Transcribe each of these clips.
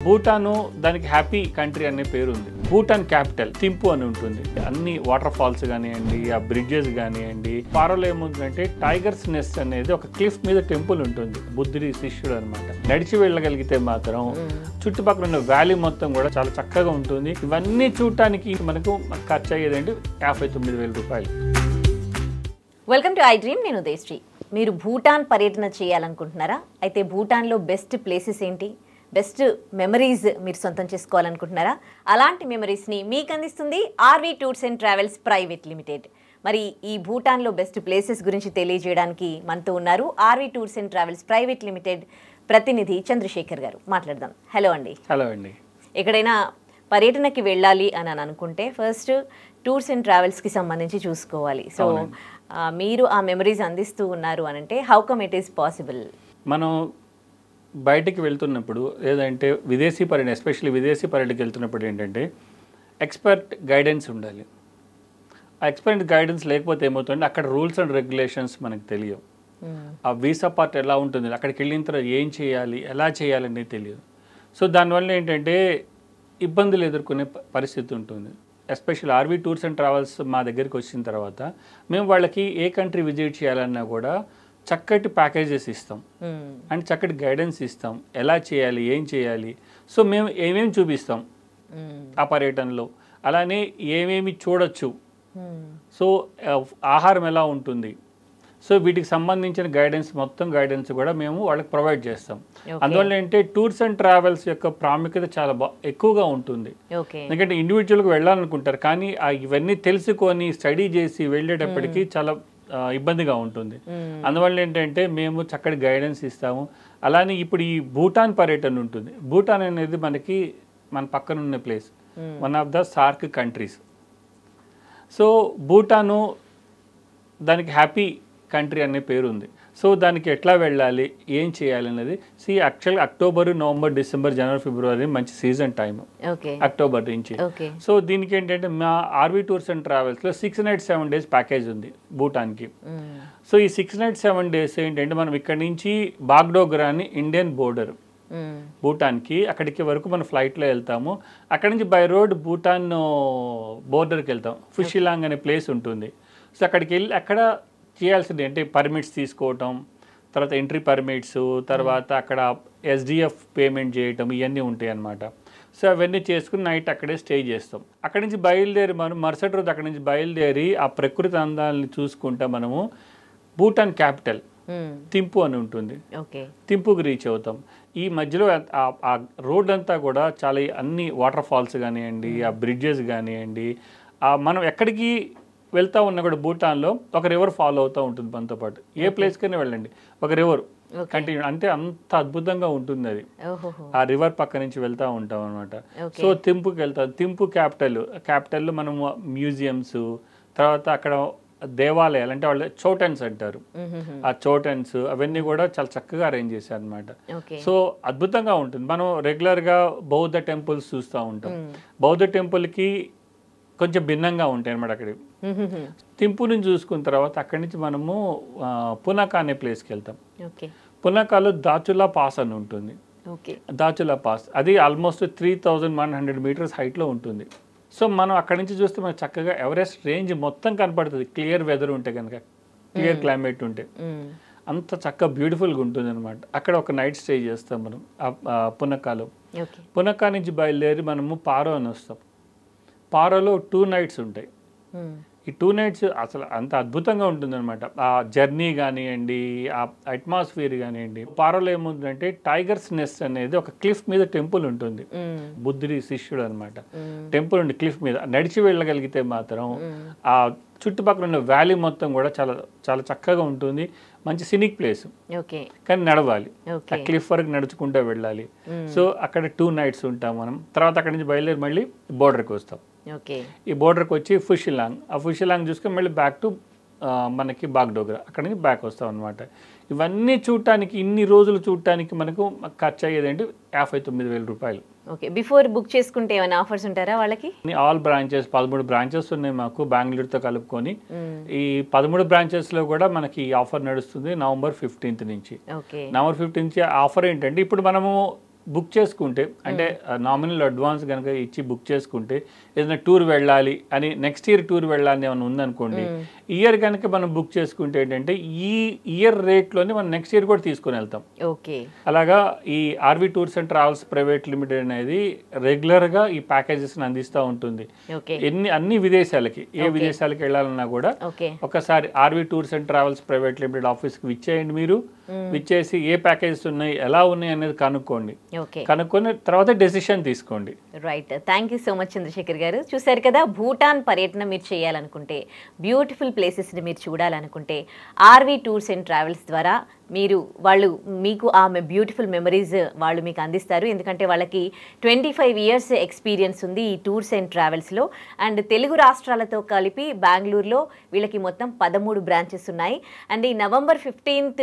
భూటాను దానికి happy country అనే పేరు ఉంది. భూటాన్ క్యాపిటల్ థింపు అని ఉంటుంది. అన్ని వాటర్ ఫాల్స్ కానివ్వండి, ఆ బ్రిడ్జెస్ కానివ్వండి. పారోలో ఏముందంటే టైగర్స్ నెస్ట్ అనేది ఒక క్లిఫ్ మీద టెంపుల్ ఉంటుంది. బుద్ధుడి శిష్యుడు అనమాట. నడిచి వెళ్ళగలిగితే మాత్రం చుట్టుపక్కల ఉన్న వ్యాలీ మొత్తం కూడా చాలా చక్కగా ఉంటుంది. ఇవన్నీ చూడటానికి మనకు ఖర్చు అయ్యేదంటే 59,000 రూపాయలు. Welcome to I dream. నేను ఉదయశ్రీ. మీరు భూటాన్ పర్యటన చేయాలనుకుంటున్నారా? అయితే భూటాన్లో బెస్ట్ ప్లేసెస్ ఏంటి, బెస్ట్ మెమరీస్ మీరు సొంతం చేసుకోవాలనుకుంటున్నారా? అలాంటి మెమరీస్ని మీకు అందిస్తుంది RV tours and travels private limited. మరి ఈ భూటాన్లో బెస్ట్ ప్లేసెస్ గురించి తెలియజేయడానికి మనతో ఉన్నారు RV tours and travels private limited ప్రతినిధి చంద్రశేఖర్ గారు. మాట్లాడదాం. హలో అండి. హలో అండి. ఎక్కడైనా పర్యటనకి వెళ్ళాలి అని అనుకుంటే ఫస్ట్ టూర్స్ అండ్ ట్రావెల్స్కి సంబంధించి చూసుకోవాలి. సో మీరు ఆ మెమరీస్ అందిస్తూ ఉన్నారు అనంటే how come it is possible? మనం బయటికి వెళ్తున్నప్పుడు లేదంటే విదేశీ పర్యటన, ఎస్పెషల్లీ విదేశీ పర్యటనకి వెళ్తున్నప్పుడు ఏంటంటే ఎక్స్పర్ట్ గైడెన్స్ ఉండాలి. ఆ ఎక్స్పర్ట్ గైడెన్స్ లేకపోతే ఏమవుతుందంటే అక్కడ రూల్స్ అండ్ రెగ్యులేషన్స్ మనకు తెలియవు. ఆ వీసా పార్ట్ ఎలా ఉంటుంది, అక్కడికి వెళ్ళిన తర్వాత ఏం చేయాలి, ఎలా చేయాలనేది తెలియదు. సో దానివల్ల ఏంటంటే ఇబ్బందులు ఎదుర్కొనే పరిస్థితి ఉంటుంది. Especially RV tours and travels మా దగ్గరికి వచ్చిన తర్వాత మేము వాళ్ళకి ఏ కంట్రీ విజిట్ చేయాలన్నా కూడా చక్కటి ప్యాకేజెస్ ఇస్తాం అండ్ చక్కటి గైడెన్స్ ఇస్తాం. ఎలా చేయాలి, ఏం చేయాలి. సో మేము ఏమేమి చూపిస్తాం ఆ పర్యటనలో, అలానే ఏమేమి చూడొచ్చు, సో ఆహారం ఎలా ఉంటుంది, సో వీటికి సంబంధించిన మొత్తం గైడెన్స్ కూడా మేము వాళ్ళకి ప్రొవైడ్ చేస్తాం. అందువల్ల ఏంటంటే టూర్స్ అండ్ ట్రావెల్స్ యొక్క ప్రాముఖ్యత చాలా ఎక్కువగా ఉంటుంది. ఎందుకంటే ఇండివిజువల్గా వెళ్ళాలనుకుంటారు, కానీ ఇవన్నీ తెలుసుకొని స్టడీ చేసి వెళ్ళేటప్పటికి చాలా ఇబ్బందిగా ఉంటుంది. అందువల్ల ఏంటంటే మేము చక్కటి గైడెన్స్ ఇస్తాము. అలానే ఇప్పుడు ఈ భూటాన్ పర్యటన ఉంటుంది. భూటాన్ అనేది మన పక్కన ఉన్న place, one of the SAARC countries. So Bhutan దానికి హ్యాపీ కంట్రీ అనే పేరు ఉంది. సో దానికి ఎట్లా వెళ్ళాలి, ఏం చేయాలి అనేది యాక్చువల్గా అక్టోబర్, నవంబర్, డిసెంబర్, జనవరి, ఫిబ్రవరి మంచి సీజన్ టైం అక్టోబర్ నుంచి. సో దీనికి ఏంటంటే మా ఆర్వీ టూర్స్ అండ్ ట్రావెల్స్లో 6 nights 7 days ప్యాకేజ్ ఉంది భూటాన్కి. సో ఈ 6 nights 7 days ఏంటంటే మనం ఇక్కడ నుంచి బాగ్డోగ్రా అని ఇండియన్ బోర్డర్ భూటాన్కి, అక్కడికి వరకు మనం ఫ్లైట్లో వెళ్తాము. అక్కడి నుంచి బై రోడ్ భూటాన్ బోర్డర్కి వెళ్తాం. ఫుషిలాంగ్ అనే ప్లేస్ ఉంటుంది. సో అక్కడికి వెళ్ళి అక్కడ చేయాల్సింది అంటే పర్మిట్స్ తీసుకోవటం, తర్వాత ఎంట్రీ పర్మిట్స్, తర్వాత అక్కడ ఎస్డిఎఫ్ పేమెంట్ చేయటం, ఇవన్నీ ఉంటాయి అన్నమాట. సో అవన్నీ చేసుకుని నైట్ అక్కడే స్టే చేస్తాం. అక్కడి నుంచి బయలుదేరి మనం మరుసటి రోజు అక్కడి నుంచి బయలుదేరి ఆ ప్రకృతి అందాలని చూసుకుంటా మనము భూటాన్ క్యాపిటల్ థింపు అని ఉంటుంది, థింపుకి రీచ్ అవుతాం. ఈ మధ్యలో ఆ రోడ్ అంతా కూడా చాలా అన్ని వాటర్ ఫాల్స్ కానివ్వండి, ఆ బ్రిడ్జెస్ కానివ్వండి, మనం ఎక్కడికి వెళ్తూ ఉన్నా కూడా భూటాన్లో ఒక రివర్ ఫాలో అవుతూ ఉంటుంది మనతో పాటు. ఏ ప్లేస్కైనా వెళ్ళండి, ఒక రివర్ కంటిన్యూ, అంటే అంత అద్భుతంగా ఉంటుంది అది. ఆ రివర్ పక్క నుంచి వెళ్తూ ఉంటాం అనమాట. సో థింపుకి వెళ్తాం. థింపు క్యాపిటల్లో మనం మ్యూజియంస్, తర్వాత అక్కడ దేవాలయాలు అంటే వాళ్ళు చోటన్స్ అంటారు, ఆ చోటన్స్ అవన్నీ కూడా చాలా చక్కగా అరేంజ్ చేశారు అనమాట. సో అద్భుతంగా ఉంటుంది. మనం రెగ్యులర్గా బౌద్ధ టెంపుల్స్ చూస్తూ ఉంటాం. బౌద్ధ టెంపుల్కి కొంచెం భిన్నంగా ఉంటాయి అనమాట అక్కడ. థింపు నుంచి చూసుకున్న తర్వాత అక్కడి నుంచి మనము పునాకా అనే ప్లేస్కి వెళ్తాం. పునాకాలో దాచులా పాస్ అని ఉంటుంది. దాచులా పాస్ అది ఆల్మోస్ట్ 3,100 meters హైట్లో ఉంటుంది. సో మనం అక్కడి నుంచి చూస్తే మనకు చక్కగా ఎవరెస్ట్ రేంజ్ మొత్తం కనపడుతుంది. క్లియర్ వెదర్ ఉంటే కనుక, క్లియర్ క్లైమేట్ ఉంటే అంత చక్కగా బ్యూటిఫుల్గా ఉంటుంది అనమాట. అక్కడ ఒక నైట్ స్టే చేస్తాం మనం పునాకాలో. పునాకా నుంచి బయలుదేరి మనము పారో అని వస్తాం. పారోలో 2 nights ఉంటాయి. ఈ 2 nights అసలు అంత అద్భుతంగా ఉంటుందన్నమాట. ఆ జర్నీ కానివ్వండి, ఆ అట్మాస్ఫియర్ కానివ్వండి. పారోలో ఏముందంటే టైగర్స్ నెస్ట్ అనేది ఒక క్లిఫ్ మీద టెంపుల్ ఉంటుంది. బుద్ధుడి శిష్యుడు అనమాట. టెంపుల్ ఉంది క్లిఫ్ మీద. నడిచి వెళ్ళగలిగితే మాత్రం ఆ చుట్టుపక్కల ఉన్న వ్యాలీ మొత్తం కూడా చాలా చాలా చక్కగా ఉంటుంది. మంచి సినిక్ ప్లేస్, కానీ నడవాలి. ఆ క్లిఫ్ వరకు నడుచుకుంటూ వెళ్ళాలి. సో అక్కడ 2 nights ఉంటాం మనం. తర్వాత అక్కడి నుంచి బయలుదేరి మళ్ళీ బోర్డర్కి వస్తాం. ఈ బోర్డర్కి వచ్చి ఫుషిలాంగ్, ఆ ఫుషిలాంగ్ చూసుకొని మళ్ళీ బ్యాక్ టు మనకి బాగ్డోగ్రా, అక్కడి నుంచి బ్యాక్ వస్తాం అనమాట. ఇవన్నీ చూడటానికి, ఇన్ని రోజులు చూడటానికి మనకు ఖర్చు అయ్యేదంటే 59,000 రూపాయలు. బిఫోర్ బుక్ చేసుకుంటే ఏమైనా ఆఫర్స్ ఉంటారా వాళ్ళకి? ఆల్ బ్రాంచెస్ 13 బ్రాంచెస్ ఉన్నాయి మాకు బెంగళూరుతో కలుపుకొని. ఈ 13 బ్రాంచెస్లో కూడా మనకి ఆఫర్ నడుస్తుంది నవంబర్ 15th నుంచి. నవంబర్ 15th నుంచి ఆఫర్ ఏంటంటే ఇప్పుడు మనము బుక్ చేసుకుంటే అంటే నామినల్ అడ్వాన్స్ కనుక ఇచ్చి బుక్ చేసుకుంటే ఏదైనా టూర్ వెళ్ళాలి అని నెక్స్ట్ ఇయర్ టూర్ వెళ్ళాలని ఏమైనా ఉందనుకోండి, ఇయర్ కనుక మనం బుక్ చేసుకుంటే ఏంటంటే ఈ ఇయర్ రేట్లోనే మనం నెక్స్ట్ ఇయర్ కూడా తీసుకొని వెళ్తాం. ఓకే, అలాగా ఈ RV tours and travels private limited అనేది రెగ్యులర్గా ఈ ప్యాకేజెస్ని అందిస్తూ ఉంటుంది. అన్ని విదేశాలకి, ఏ విదేశాలకి వెళ్ళాలన్నా కూడా ఒకసారి RV tours and travels private limited ఆఫీస్కి విచ్చేయండి. మీరు విచ్చేసి ఏ ప్యాకేజెస్ ఉన్నాయి, ఎలా ఉన్నాయి అనేది కనుక్కోండి. కనుక్కొని తర్వాత డెసిషన్ తీసుకోండి. Right, thank you so much Chandrasekhar గారు. చూశారు కదా, భూటాన్ పర్యటన మీరు చేయాలనుకుంటే, బ్యూటిఫుల్ ప్లేసెస్ని మీరు చూడాలనుకుంటే ఆర్వి టూర్స్ అండ్ ట్రావెల్స్ ద్వారా వాళ్ళు మీకు ఆ బ్యూటిఫుల్ మెమరీస్ వాళ్ళు మీకు అందిస్తారు. ఎందుకంటే వాళ్ళకి 25 years ఎక్స్పీరియన్స్ ఉంది ఈ టూర్స్ అండ్ ట్రావెల్స్లో. అండ్ తెలుగు రాష్ట్రాలతో కలిపి బెంగళూరులో వీళ్ళకి మొత్తం 13 బ్రాంచెస్ ఉన్నాయి. అండ్ ఈ November 15th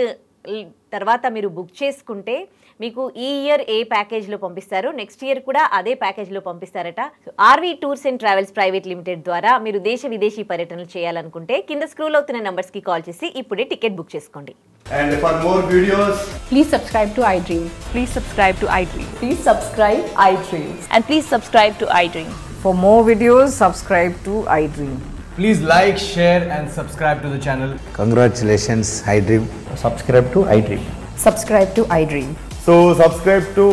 తర్వాత మీరు బుక్ చేసుకుంటే మీకు ఈ ఇయర్ ఏ ప్యాకేజ్లో పంపిస్తారో నెక్స్ట్ ఇయర్ కూడా అదే ప్యాకేజ్లో పంపిస్తారట. RV tours and travels private limited ద్వారా మీరు దేశ విదేశీ పర్యటనలు చేయాలనుకుంటే కింద స్క్రోల్ అవుతున్న నంబర్స్కి కాల్ చేసి ఇప్పుడే టికెట్ బుక్ చేసుకోండి. And for more videos, please subscribe to iDream. Please subscribe to iDream. Please subscribe iDream. And please subscribe to iDream. For more videos, subscribe to iDream. please like, share and subscribe to the channel. Congratulations, iDream. Subscribe to iDream. Subscribe to iDream. So subscribe to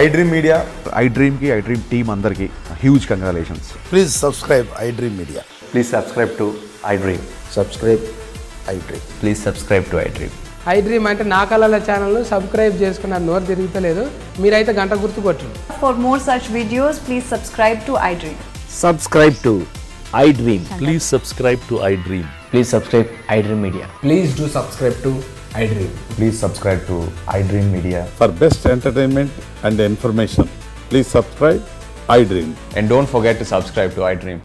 iDream Media. iDream ki iDream team andarki huge congratulations. Please subscribe iDream Media. Please subscribe to iDream. Subscribe iDream. Please subscribe to iDream. iDream అంటే నా కళల channel subscribe చేసుకున్నారు, నోరు తిరుగుతలేదు, మీరైతే గంట గుర్తు కొట్టండి. For more such videos, please subscribe to iDream. Subscribe to iDream. Please subscribe to iDream. Please subscribe iDream Media. Please do subscribe to iDream. Please subscribe to iDream Media. For best entertainment and information, please subscribe iDream. And don't forget to subscribe to iDream.